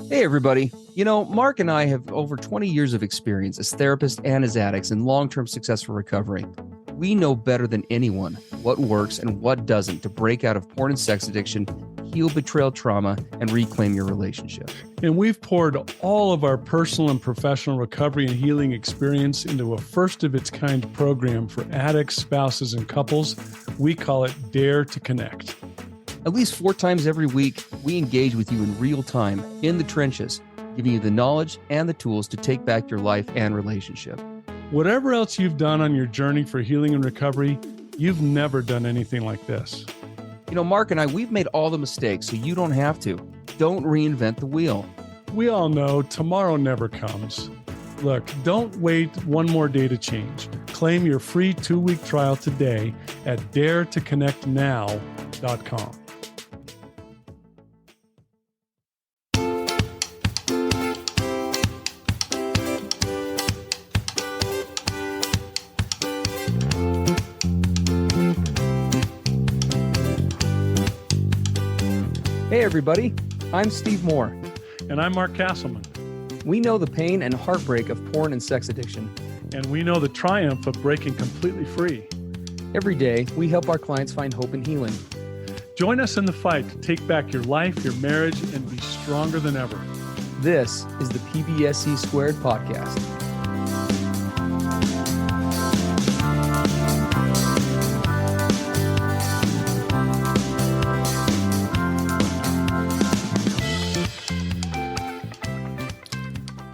Hey, everybody. You know, Mark and I have over 20 years of experience as therapists and as addicts in long-term successful recovery. We know better than anyone what works and what doesn't to break out of porn and sex addiction, heal betrayal trauma, and reclaim your relationship. And we've poured all of our personal and professional recovery and healing experience into a first-of-its-kind program for addicts, spouses, and couples. We call it Dare to Connect. At least 4 times every week, we engage with you in real time, in the trenches, giving you the knowledge and the tools to take back your life and relationship. Whatever else you've done on your journey for healing and recovery, you've never done anything like this. You know, Mark and I, we've made all the mistakes, so you don't have to. Don't reinvent the wheel. We all know tomorrow never comes. Look, don't wait one more day to change. Claim your free 2-week trial today at daretoconnectnow.com. Hey, everybody. I'm Steve Moore. And I'm Mark Castleman. We know the pain and heartbreak of porn and sex addiction. And we know the triumph of breaking completely free. Every day, we help our clients find hope and healing. Join us in the fight to take back your life, your marriage, and be stronger than ever. This is the PBSE Squared podcast.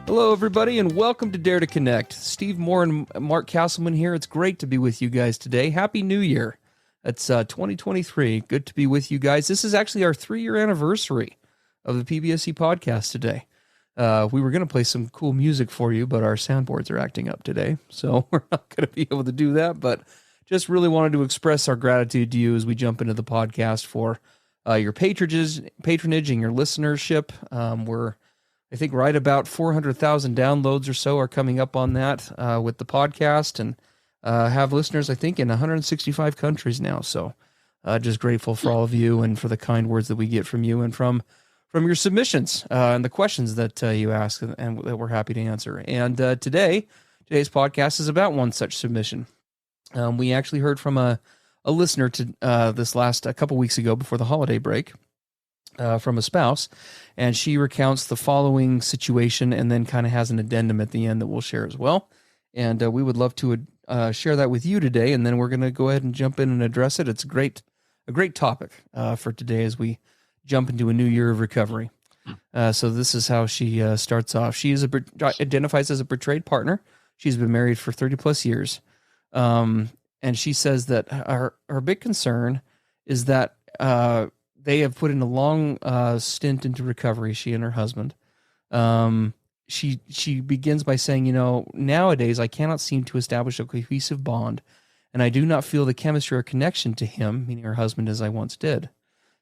Hello, everybody, and welcome to Dare to Connect. Steve Moore and Mark Castleman here. It's great to be with you guys today. Happy New Year. It's 2023. Good to be with you guys. This is actually our 3-year anniversary of the PBSE podcast today. We were going to play some cool music for you, but our soundboards are acting up today, so we're not going to be able to do that, but just really wanted to express our gratitude to you as we jump into the podcast for your patronage and your listenership. We're I think right about 400,000 downloads or so are coming up on that with the podcast, and have listeners, I think, in 165 countries now. So just grateful for all of you and for the kind words that we get from you and from your submissions and the questions that you ask and that we're happy to answer. And today's podcast is about one such submission. We actually heard from a listener to this last a couple weeks ago before the holiday break. From a spouse, and she recounts the following situation and then kind of has an addendum at the end that we'll share as well. And we would love to share that with you today, and then we're going to go ahead and jump in and address it. It's a great topic for today as we jump into a new year of recovery. So this is how she starts off. She identifies as a betrayed partner. She's been married for 30 plus years. And she says that her big concern is that they have put in a long stint into recovery, she and her husband. She begins by saying, you know, nowadays I cannot seem to establish a cohesive bond, and I do not feel the chemistry or connection to him, meaning her husband, as I once did.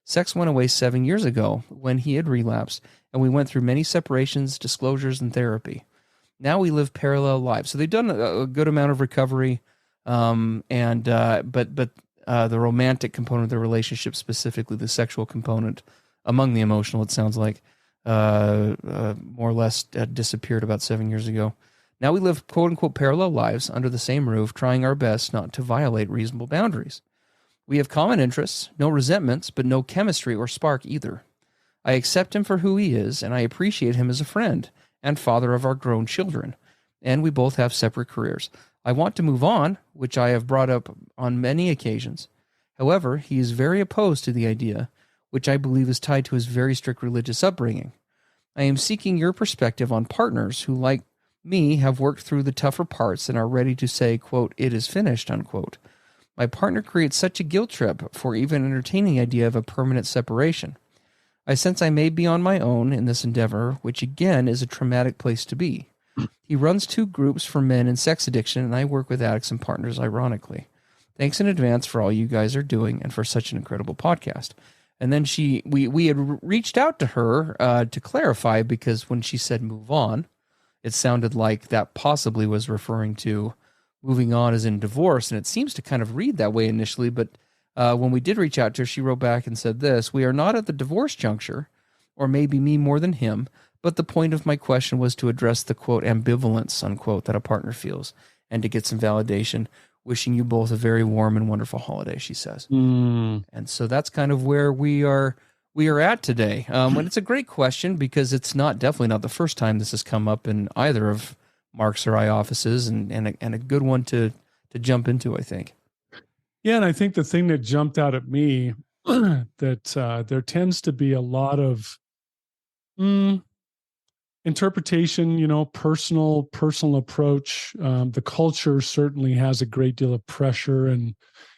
Sex went away 7 years ago when he had relapsed, and we went through many separations, disclosures, and therapy. Now we live parallel lives. So they've done a good amount of recovery, but the romantic component of the relationship, specifically the sexual component among the emotional, it sounds like, more or less disappeared about 7 years ago. Now we live quote-unquote parallel lives under the same roof, trying our best not to violate reasonable boundaries. We have common interests, no resentments, but no chemistry or spark either. I accept him for who he is, and I appreciate him as a friend and father of our grown children, and we both have separate careers. I want to move on, which I have brought up on many occasions. However, he is very opposed to the idea, which I believe is tied to his very strict religious upbringing. I am seeking your perspective on partners who, like me, have worked through the tougher parts and are ready to say, quote, it is finished, unquote. My partner creates such a guilt trip for even entertaining the idea of a permanent separation. I sense I may be on my own in this endeavor, which again is a traumatic place to be. He runs 2 groups for men in sex addiction, and I work with addicts and partners, ironically. Thanks in advance for all you guys are doing and for such an incredible podcast. And then we had reached out to her to clarify, because when she said move on, it sounded like that possibly was referring to moving on as in divorce, and it seems to kind of read that way initially, but when we did reach out to her, she wrote back and said this: we are not at the divorce juncture, or maybe me more than him, But the point of my question was to address the quote ambivalence unquote that a partner feels and to get some validation. Wishing you both a very warm and wonderful holiday, she says. Mm. And so that's kind of where we are at today. And it's a great question because it's definitely not the first time this has come up in either of Mark's or I offices, and a good one to jump into, I think. Yeah, and I think the thing that jumped out at me that there tends to be a lot of interpretation, personal approach. The culture certainly has a great deal of pressure and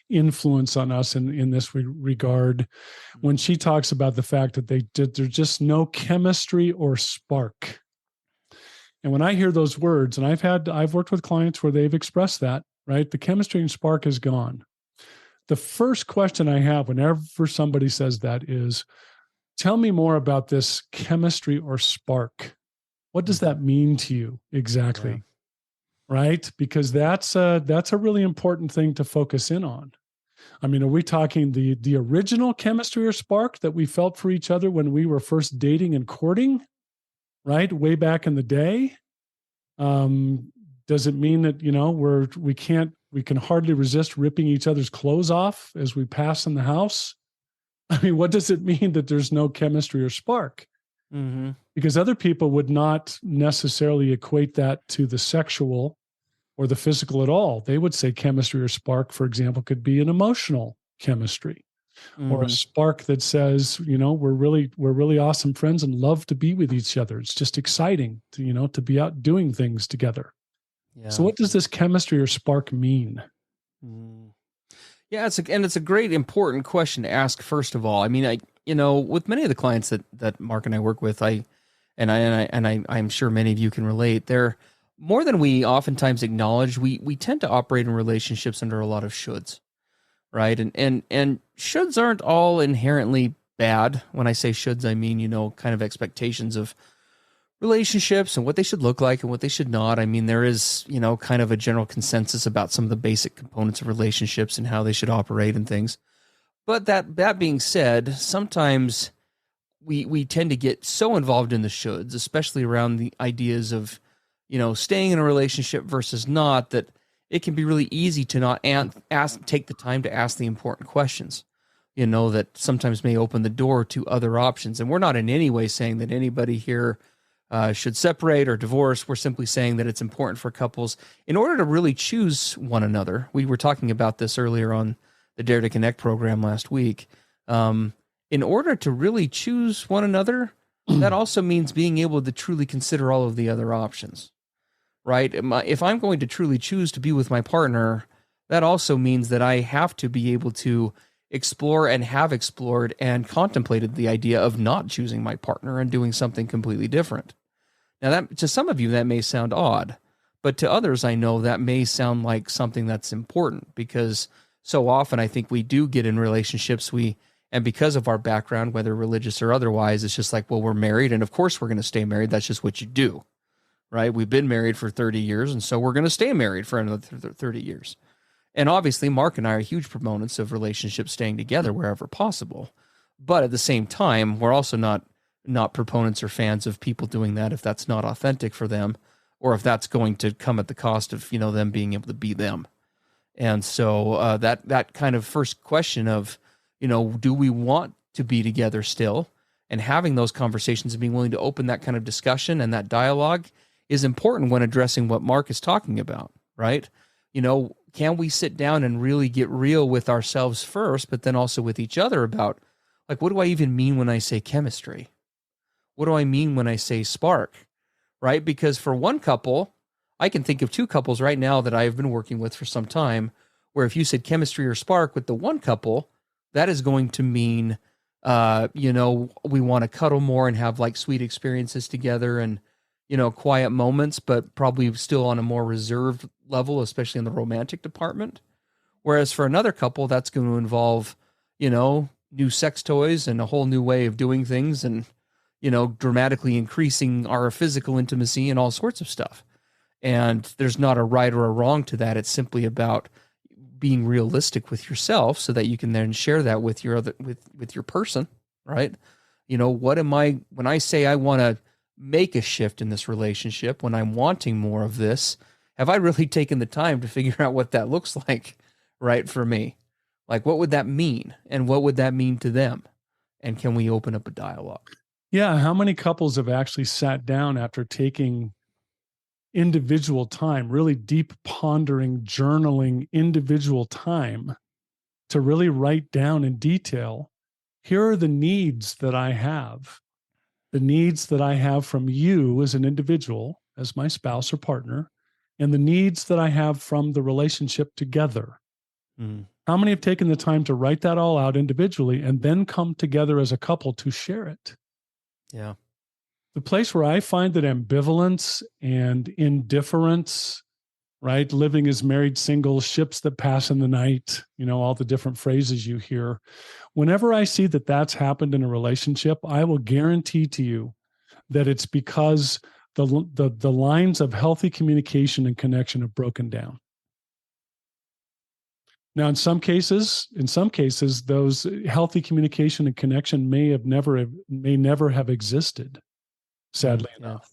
influence on us in this regard. When she talks about the fact that there's just no chemistry or spark. And when I hear those words, and I've worked with clients where they've expressed that, right? The chemistry and spark is gone. The first question I have whenever somebody says that is, tell me more about this chemistry or spark. What does that mean to you exactly? Yeah. Right? Because that's a really important thing to focus in on. I mean, are we talking the original chemistry or spark that we felt for each other when we were first dating and courting, right? Way back in the day? Does it mean that, we can hardly resist ripping each other's clothes off as we pass in the house? I mean, what does it mean that there's no chemistry or spark? Mm-hmm. Because other people would not necessarily equate that to the sexual or the physical at all. They would say chemistry or spark, for example, could be an emotional chemistry, or a spark that says, we're really awesome friends and love to be with each other. It's just exciting to be out doing things together. Yeah. So what does this chemistry or spark mean? Yeah, it's a great important question to ask. First of all, I mean, with many of the clients that Mark and I work with, I'm sure many of you can relate. They're more than we oftentimes acknowledge. We tend to operate in relationships under a lot of shoulds, right? And shoulds aren't all inherently bad. When I say shoulds, I mean kind of expectations of relationships and what they should look like and what they should not. I mean, there is, kind of a general consensus about some of the basic components of relationships and how they should operate and things. But that being said, sometimes we tend to get so involved in the shoulds, especially around the ideas of, staying in a relationship versus not, that it can be really easy to not take the time to ask the important questions, that sometimes may open the door to other options. And we're not in any way saying that anybody here should separate or divorce. We're simply saying that it's important for couples in order to really choose one another. We were talking about this earlier on the Dare to Connect program last week. In order to really choose one another, that also means being able to truly consider all of the other options, right? If I'm going to truly choose to be with my partner, that also means that I have to be able to explore and have explored and contemplated the idea of not choosing my partner and doing something completely different. Now, that to some of you, that may sound odd, but to others, I know that may sound like something that's important, because so often I think we do get in relationships, and because of our background, whether religious or otherwise, it's just like, well, we're married, and of course we're going to stay married. That's just what you do, right? We've been married for 30 years, and so we're going to stay married for another 30 years. And obviously, Mark and I are huge proponents of relationships staying together wherever possible. But at the same time, we're also not proponents or fans of people doing that if that's not authentic for them, or if that's going to come at the cost of, them being able to be them. And so that kind of first question of, do we want to be together still? And having those conversations and being willing to open that kind of discussion and that dialogue is important when addressing what Mark is talking about, right? Can we sit down and really get real with ourselves first, but then also with each other about, like, what do I even mean when I say chemistry? What do I mean when I say spark, right? Because for one couple, I can think of two couples right now that I've been working with for some time, where if you said chemistry or spark with the one couple, that is going to mean, we want to cuddle more and have like sweet experiences together and, quiet moments, but probably still on a more reserved level, especially in the romantic department. Whereas for another couple, that's going to involve, new sex toys and a whole new way of doing things and, dramatically increasing our physical intimacy and all sorts of stuff. And there's not a right or a wrong to that. It's simply about being realistic with yourself so that you can then share that with your with your person, right? What am I, when I say I want to make a shift in this relationship when I'm wanting more of this? Have I really taken the time to figure out what that looks like, right, for me? Like, what would that mean? And what would that mean to them? And can we open up a dialogue? Yeah. How many couples have actually sat down after taking individual time, really deep pondering, journaling, individual time to really write down in detail, here are the needs that I have, the needs that I have from you as an individual, as my spouse or partner, and the needs that I have from the relationship together. Mm, How many have taken the time to write that all out individually and then come together as a couple to share it? yeah. The place where I find that ambivalence and indifference, right? Living as married singles, ships that pass in the night, all the different phrases you hear. Whenever I see that that's happened in a relationship, I will guarantee to you that it's because the lines of healthy communication and connection have broken down. Now, in some cases, those healthy communication and connection may never have existed, sadly enough.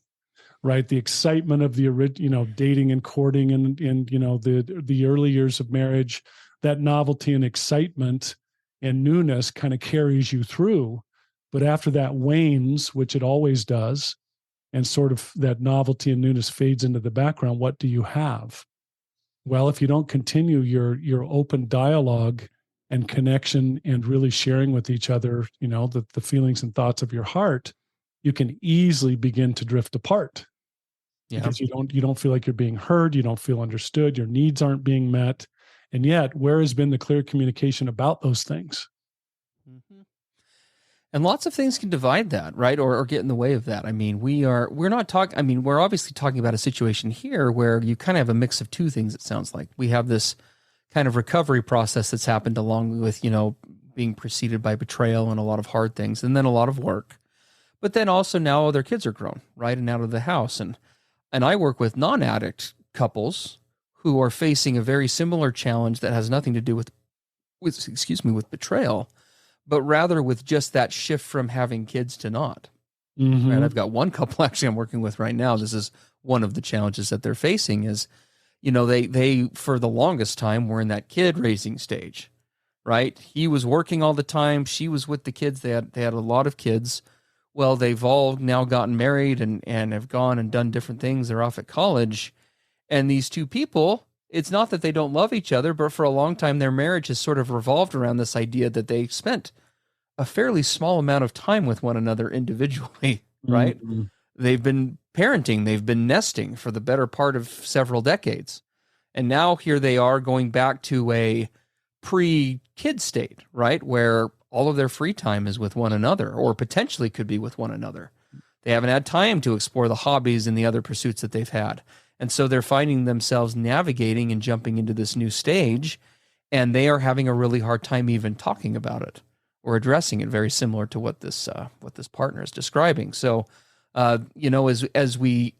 Right, the excitement of dating and courting and the early years of marriage, that novelty and excitement and newness kind of carries you through. But after that wanes, which it always does, and sort of that novelty and newness fades into the background, what do you have? Well, if you don't continue your open dialogue and connection and really sharing with each other, the feelings and thoughts of your heart, you can easily begin to drift apart. Yeah. Because you don't feel like you're being heard, you don't feel understood, your needs aren't being met. And yet, where has been the clear communication about those things? Mm-hmm. And lots of things can divide that, right? Or get in the way of that. I mean, we're not talking, I mean, we're obviously talking about a situation here where you kind of have a mix of two things, it sounds like. We have this kind of recovery process that's happened along with, being preceded by betrayal and a lot of hard things, and then a lot of work. But then also now their kids are grown, right? And out of the house. And I work with non-addict couples who are facing a very similar challenge that has nothing to do with betrayal, but rather with just that shift from having kids to not. Mm-hmm. Right? I've got one couple actually I'm working with right now. This is one of the challenges that they're facing is, they for the longest time were in that kid raising stage, right? He was working all the time. She was with the kids. They had a lot of kids. Well, they've all now gotten married and have gone and done different things. They're off at college. And these two people, it's not that they don't love each other, but for a long time, their marriage has sort of revolved around this idea that they spent a fairly small amount of time with one another individually, right? Mm-hmm. They've been parenting, they've been nesting for the better part of several decades. And now here they are going back to a pre-kid state, right? Where all of their free time is with one another, or potentially could be with one another. They haven't had time to explore the hobbies and the other pursuits that they've had. And so they're finding themselves navigating and jumping into this new stage, and they are having a really hard time even talking about it or addressing it, very similar to what this partner is describing. So, as we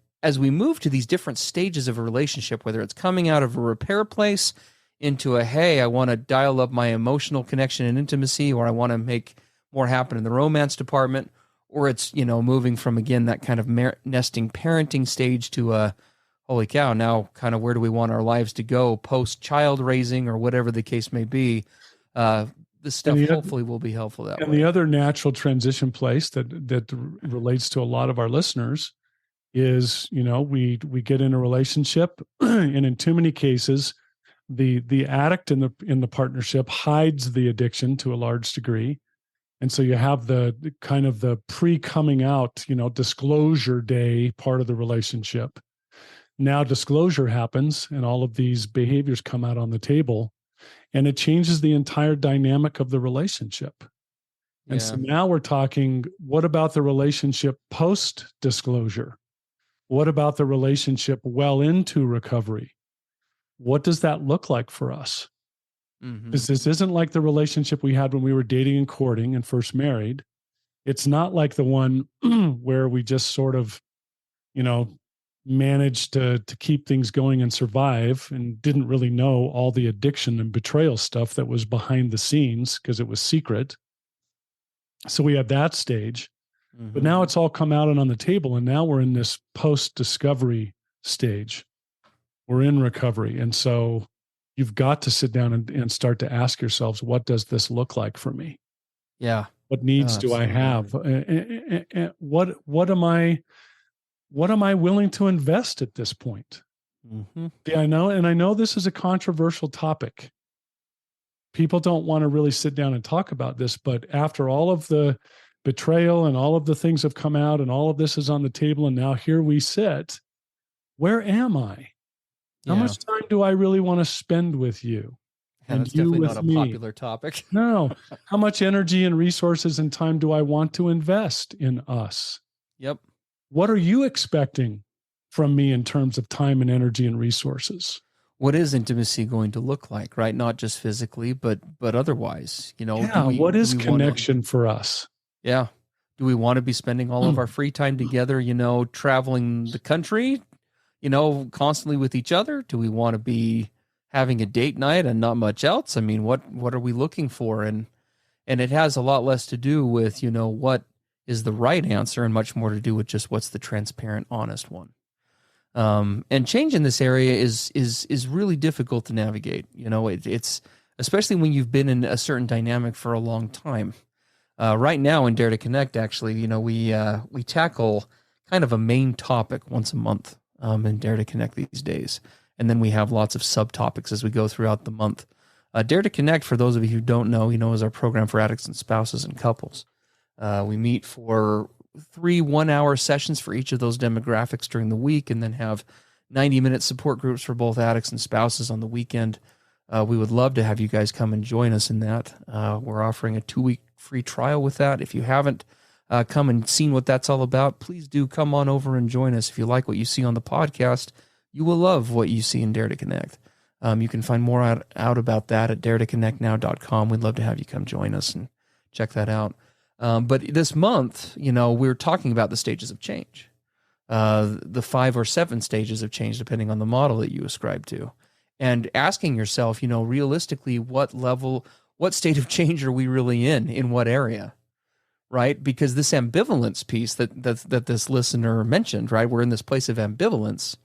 move to these different stages of a relationship, whether it's coming out of a repair place into a, hey, I want to dial up my emotional connection and intimacy, or I want to make more happen in the romance department, or it's, moving from, again, that kind of nesting parenting stage to a, holy cow, now kind of where do we want our lives to go post child raising or whatever the case may be. This stuff hopefully will be helpful that way. And the other natural transition place that relates to a lot of our listeners is, we get in a relationship and in too many cases, the addict in the partnership hides the addiction to a large degree. And so you have the kind of the pre-coming out, disclosure day part of the relationship. Now disclosure happens and all of these behaviors come out on the table, and it changes the entire dynamic of the relationship. And so now we're talking, what about the relationship post-disclosure? What about the relationship well into recovery? What does that look like for us? Mm-hmm. This isn't like the relationship we had when we were dating and courting and first married. It's not like the one where we just sort of, managed to keep things going and survive and didn't really know all the addiction and betrayal stuff that was behind the scenes because it was secret. So we had that stage. But now it's all come out and on the table. And now we're in this post-discovery stage. We're in recovery. And so you've got to sit down and start to ask yourselves, what does this look like for me? Yeah. What needs do I have? What am I willing to invest at this point? Yeah, I know this is a controversial topic. People don't want to really sit down and talk about this, but after all of the betrayal and all of the things have come out and all of this is on the table, and now here we sit, where am I? How much time do I really want to spend with you? And it's definitely not a popular topic. No. How much energy and resources and time do I want to invest in us? Yep. What are you expecting from me in terms of time and energy and resources? What is intimacy going to look like, right? Not just physically, but otherwise, what is connection for us? Yeah. Do we want to be spending all of our free time together, traveling the country, constantly with each other? Do we want to be having a date night and not much else? I mean, what are we looking for? And it has a lot less to do with, what is the right answer and much more to do with just what's the transparent, honest one. And change in this area is really difficult to navigate. It's especially when you've been in a certain dynamic for a long time. Right now in Dare to Connect, actually, we tackle kind of a main topic once a month in Dare to Connect these days. And then we have lots of subtopics as we go throughout the month. Dare to Connect, for those of you who don't know, is our program for addicts and spouses and couples. We meet for 3 1-hour sessions for each of those demographics during the week, and then have 90-minute support groups for both addicts and spouses on the weekend. We would love to have you guys come and join us in that. We're offering a 2-week free trial with that. If you haven't come and seen what that's all about, please do come on over and join us. If you like what you see on the podcast, you will love what you see in Dare to Connect. You can find more out about that at daretoconnectnow.com. We'd love to have you come join us and check that out. But this month, we're talking about the stages of change, the 5 or 7 stages of change, depending on the model that you ascribe to, and asking yourself, realistically, what state of change are we really in what area, right? Because this ambivalence piece that this listener mentioned, right? We're in this place of ambivalence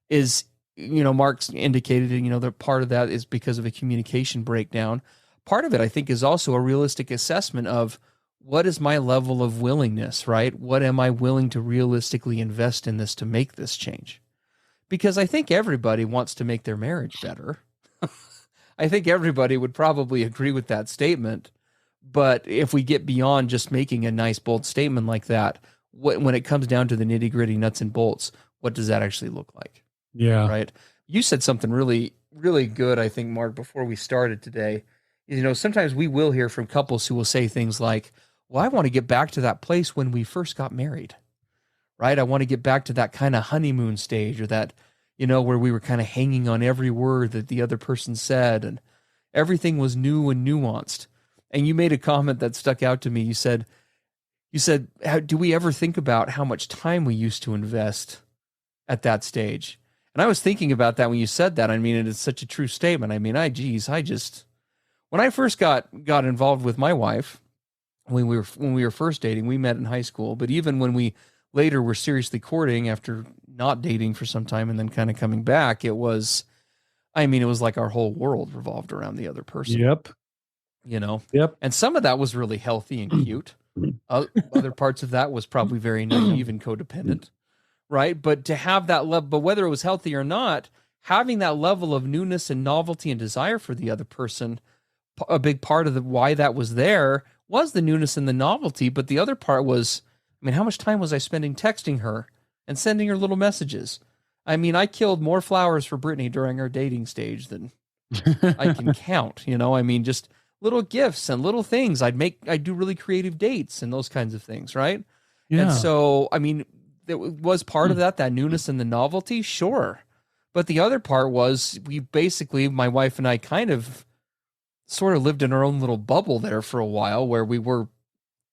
is, Mark's indicated, that part of that is because of a communication breakdown. Part of it, I think, is also a realistic assessment of, what is my level of willingness, right? What am I willing to realistically invest in this to make this change? Because I think everybody wants to make their marriage better. I think everybody would probably agree with that statement. But if we get beyond just making a nice, bold statement like that, when it comes down to the nitty-gritty nuts and bolts, what does that actually look like? Yeah. Right? You said something really, really good, I think, Mark, before we started today. Sometimes we will hear from couples who will say things like, well, I want to get back to that place when we first got married, right? I want to get back to that kind of honeymoon stage, or that, where we were kind of hanging on every word that the other person said and everything was new and nuanced. And you made a comment that stuck out to me. You said, do we ever think about how much time we used to invest at that stage? And I was thinking about that when you said that. I mean, it is such a true statement. I mean, when I first got involved with my wife, when we were first dating, we met in high school, but even when we later were seriously courting after not dating for some time and then kind of coming back, it was like our whole world revolved around the other person. Yep. Yep. And some of that was really healthy and cute. Other parts of that was probably very naive and codependent, right? But to have that level, but whether it was healthy or not, having that level of newness and novelty and desire for the other person, a big part of why that was there was the newness and the novelty. But the other part was, how much time was I spending texting her and sending her little messages? I killed more flowers for Brittany during our dating stage than I can count, just little gifts and little things. I'd do really creative dates and those kinds of things. Right. Yeah. And so, it was part of that newness and the novelty. Sure. But the other part was my wife and I kind of sort of lived in our own little bubble there for a while, where we were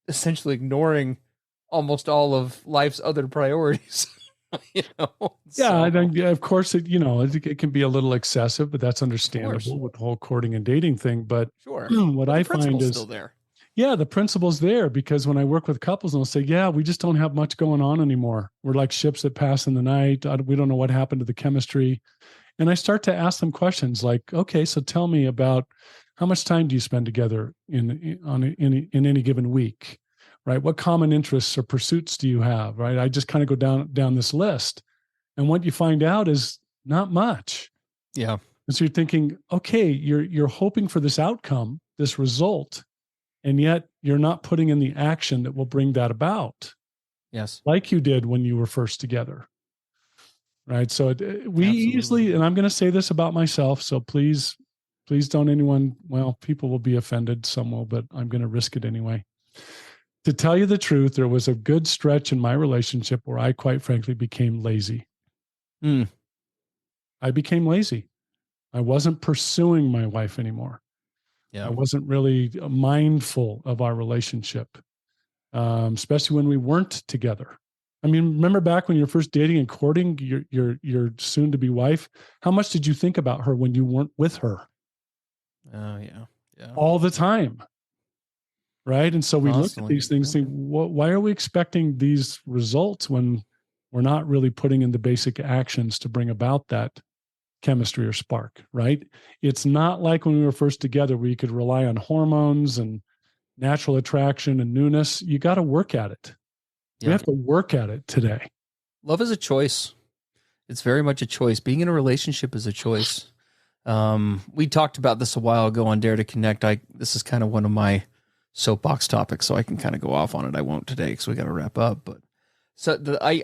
essentially ignoring almost all of life's other priorities. Yeah, of course it can be a little excessive, but that's understandable with the whole courting and dating thing. But sure, what I find is still there. Yeah, the principle's there because when I work with couples, they'll say, yeah, we just don't have much going on anymore. We're like ships that pass in the night. We don't know what happened to the chemistry. And I start to ask them questions like, okay, so tell me about how much time do you spend together in any given week, right? What common interests or pursuits do you have, right? I just kind of go down this list. And what you find out is not much. Yeah. And so you're thinking, okay, you're hoping for this outcome, this result, and yet you're not putting in the action that will bring that about. Yes. Like you did when you were first together. Right. So we Absolutely. easily, and I'm going to say this about myself. So please don't anyone, well, people will be offended, some will, but I'm going to risk it anyway. To tell you the truth, there was a good stretch in my relationship where I quite frankly became lazy. I became lazy. I wasn't pursuing my wife anymore. Yeah. I wasn't really mindful of our relationship, especially when we weren't together. I mean, remember back when you were first dating and courting your soon to be wife? How much did you think about her when you weren't with her? Oh yeah. Yeah. All the time. Right. And so we look at Constantly. these things, think, why are we expecting these results when we're not really putting in the basic actions to bring about that chemistry or spark? Right. It's not like when we were first together where you could rely on hormones and natural attraction and newness. You got to work at it. Yeah. We have to work at it today. Love is a choice. It's very much a choice. Being in a relationship is a choice. We talked about this a while ago on Dare to Connect. This is kind of one of my soapbox topics, so I can kind of go off on it. I won't today because we got to wrap up. But so I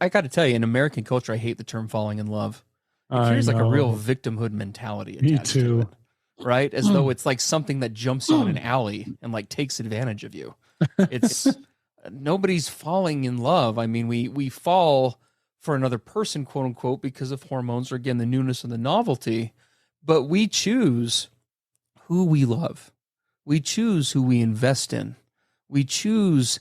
got to tell you, in American culture, I hate the term falling in love. It feels like a real victimhood mentality attached to it, right? As though it's like something that jumps you in an alley and like takes advantage of you. It's nobody's falling in love. I mean, we fall for another person, quote unquote, because of hormones or again the newness and the novelty. But we choose who we love. We choose who we invest in. We choose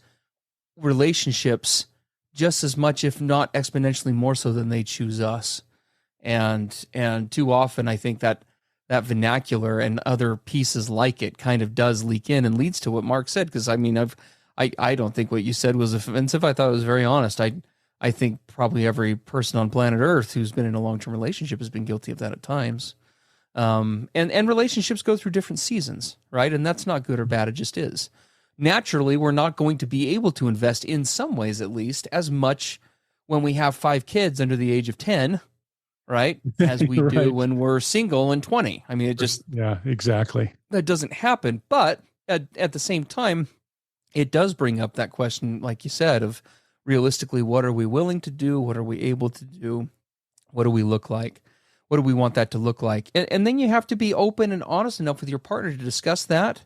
relationships just as much, if not exponentially more so than they choose us. And too often I think that vernacular and other pieces like it kind of does leak in and leads to what Mark said. Because I mean, I don't think what you said was offensive. I thought it was very honest. I think probably every person on planet Earth who's been in a long-term relationship has been guilty of that at times. And relationships go through different seasons, right? And that's not good or bad. It just is. Naturally, we're not going to be able to invest in some ways, at least, as much when we have 5 kids under the age of 10, right? As we Right. do when we're single and 20. I mean, it just, yeah, exactly. that doesn't happen. But at the same time, it does bring up that question, like you said, of realistically, what are we willing to do? What are we able to do? What do we look like? What do we want that to look like? And then you have to be open and honest enough with your partner to discuss that,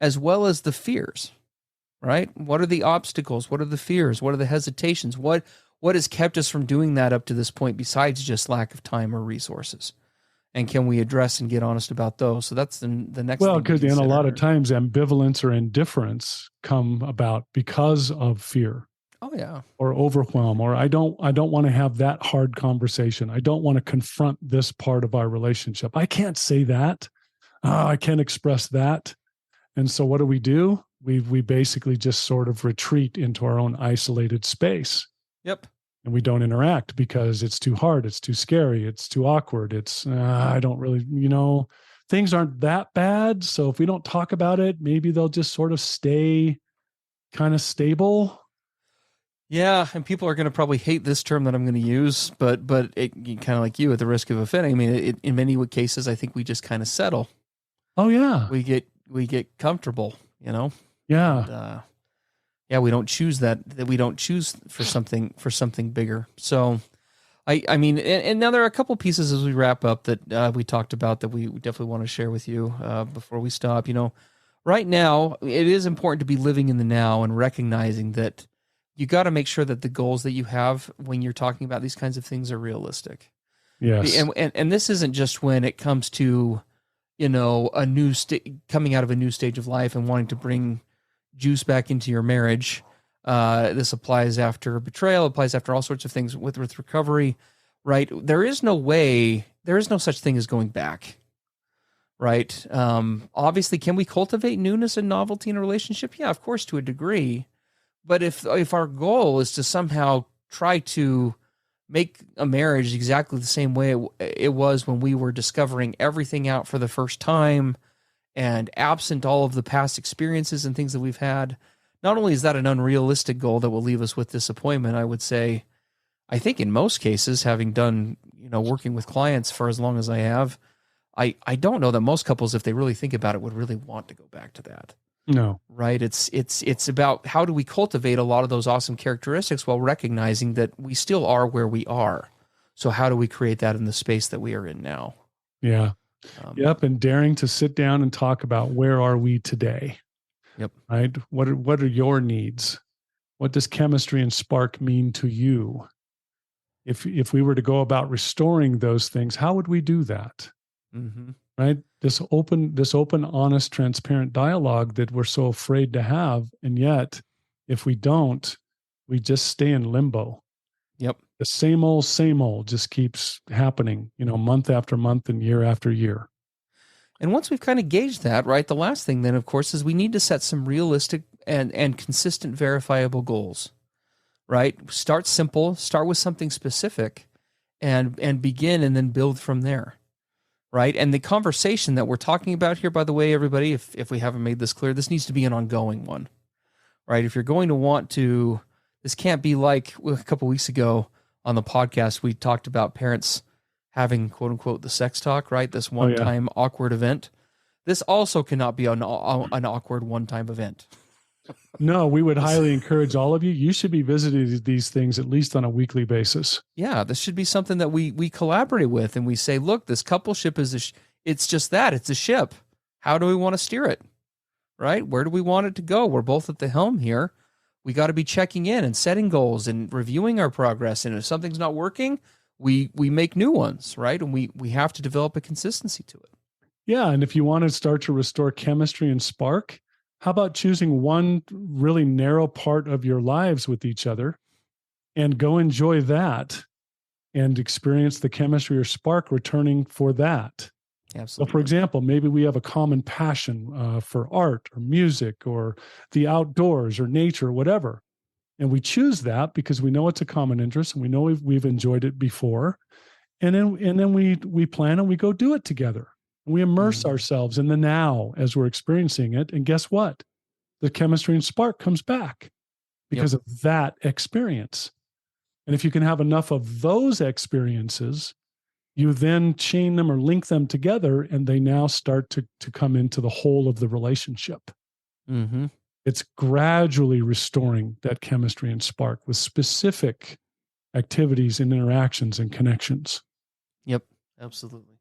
as well as the fears, right? What are the obstacles? What are the fears? What are the hesitations? What has kept us from doing that up to this point besides just lack of time or resources? And can we address and get honest about those? So that's the next Well, thing. because in a lot of times ambivalence or indifference come about because of fear. Oh yeah. Or overwhelm, or I don't want to have that hard conversation. I don't want to confront this part of our relationship. I can't say that. I can't express that. And so what do? We basically just sort of retreat into our own isolated space. Yep. And we don't interact because it's too hard. It's too scary. It's too awkward. It's, I don't really, things aren't that bad. So if we don't talk about it, maybe they'll just sort of stay kind of stable. Yeah, and people are going to probably hate this term that I'm going to use, but it kind of like you, at the risk of offending. I mean, in many cases, I think we just kind of settle. Oh yeah, we get comfortable, Yeah. And, yeah, we don't choose that we don't choose for something bigger. So, I mean, and now there are a couple pieces as we wrap up that we talked about that we definitely want to share with you before we stop. Right now, it is important to be living in the now and recognizing that you got to make sure that the goals that you have when you're talking about these kinds of things are realistic. Yes. And this isn't just when it comes to, a new coming out of a new stage of life and wanting to bring juice back into your marriage. This applies after betrayal, applies after all sorts of things with recovery, right? There is no such thing as going back, right? Obviously, can we cultivate newness and novelty in a relationship? Yeah, of course, to a degree. But if our goal is to somehow try to make a marriage exactly the same way it was when we were discovering everything out for the first time, and absent all of the past experiences and things that we've had, not only is that an unrealistic goal that will leave us with disappointment, I would say, I think in most cases, having done, working with clients for as long as I have, I don't know that most couples, if they really think about it, would really want to go back to that. No. Right. It's about how do we cultivate a lot of those awesome characteristics while recognizing that we still are where we are. So how do we create that in the space that we are in now? Yeah. Yep. And daring to sit down and talk about where are we today? Yep. Right. What are your needs? What does chemistry and spark mean to you? If we were to go about restoring those things, how would we do that? Mm-hmm. Right? This open, honest, transparent dialogue that we're so afraid to have. And yet, if we don't, we just stay in limbo. Yep. The same old just keeps happening, month after month and year after year. And once we've kind of gauged that, right, the last thing then, of course, is we need to set some realistic and consistent verifiable goals, right? Start simple, start with something specific, and begin and then build from there. Right. And the conversation that we're talking about here, by the way, everybody, if we haven't made this clear, this needs to be an ongoing one. Right. If you're going to want to, this can't be like a couple of weeks ago on the podcast, we talked about parents having, quote unquote, the sex talk, right? This one-time awkward event. This also cannot be an awkward one-time event. No, we would highly encourage all of you. You should be visiting these things at least on a weekly basis. Yeah, this should be something that we collaborate with, and we say, look, this coupleship is it's just that. It's a ship. How do we want to steer it? Right? Where do we want it to go? We're both at the helm here. We got to be checking in and setting goals and reviewing our progress. And if something's not working, we make new ones, right? And we have to develop a consistency to it. Yeah, and if you want to start to restore chemistry and spark, how about choosing one really narrow part of your lives with each other and go enjoy that and experience the chemistry or spark returning for that? Absolutely. So, for example, maybe we have a common passion for art or music or the outdoors or nature or whatever. And we choose that because we know it's a common interest and we know we've enjoyed it before. And then we plan and we go do it together. We immerse ourselves in the now as we're experiencing it. And guess what? The chemistry and spark comes back because of that experience. And if you can have enough of those experiences, you then chain them or link them together, and they now start to come into the whole of the relationship. Mm-hmm. It's gradually restoring that chemistry and spark with specific activities and interactions and connections. Yep, absolutely.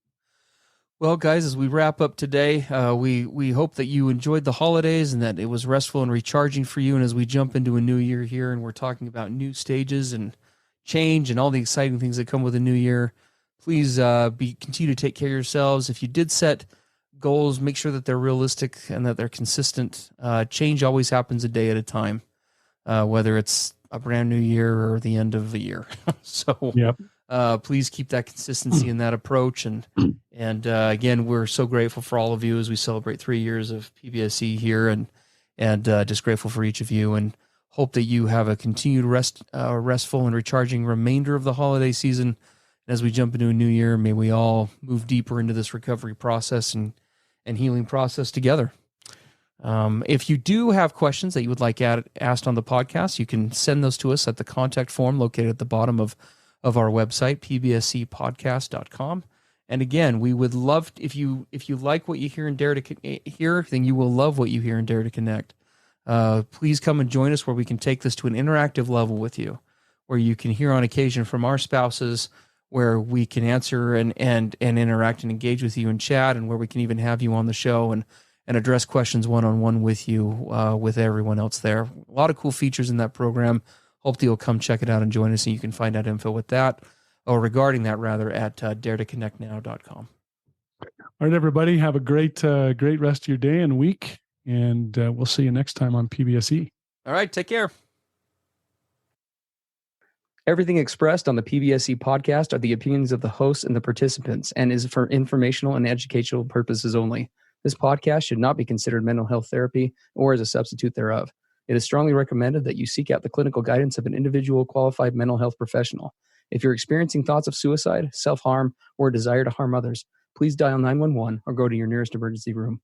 Well, guys, as we wrap up today, we hope that you enjoyed the holidays and that it was restful and recharging for you. And as we jump into a new year here, and we're talking about new stages and change and all the exciting things that come with a new year, please continue to take care of yourselves. If you did set goals, make sure that they're realistic and that they're consistent. Change always happens a day at a time, whether it's a brand new year or the end of the year. So please keep that consistency in that approach. And again, we're so grateful for all of you as we celebrate 3 years of PBSE here, and just grateful for each of you, and hope that you have a continued restful and recharging remainder of the holiday season. As we jump into a new year, may we all move deeper into this recovery process and healing process together. If you do have questions that you would like asked on the podcast, you can send those to us at the contact form located at the bottom of our website, pbsepodcast.com. And again, we would love, if you like what you hear and dare to hear, then you will love what you hear and dare to connect. Please come and join us where we can take this to an interactive level with you, where you can hear on occasion from our spouses, where we can answer and interact and engage with you in chat, and where we can even have you on the show and address questions one-on-one with you, with everyone else there. A lot of cool features in that program. Hope that you'll come check it out and join us, and you can find out info with that, or regarding that rather, at daretoconnectnow.com. All right, everybody, have a great rest of your day and week, and we'll see you next time on PBSE. All right, take care. Everything expressed on the PBSE podcast are the opinions of the hosts and the participants and is for informational and educational purposes only. This podcast should not be considered mental health therapy or as a substitute thereof. It is strongly recommended that you seek out the clinical guidance of an individual qualified mental health professional. If you're experiencing thoughts of suicide, self-harm, or a desire to harm others, please dial 911 or go to your nearest emergency room.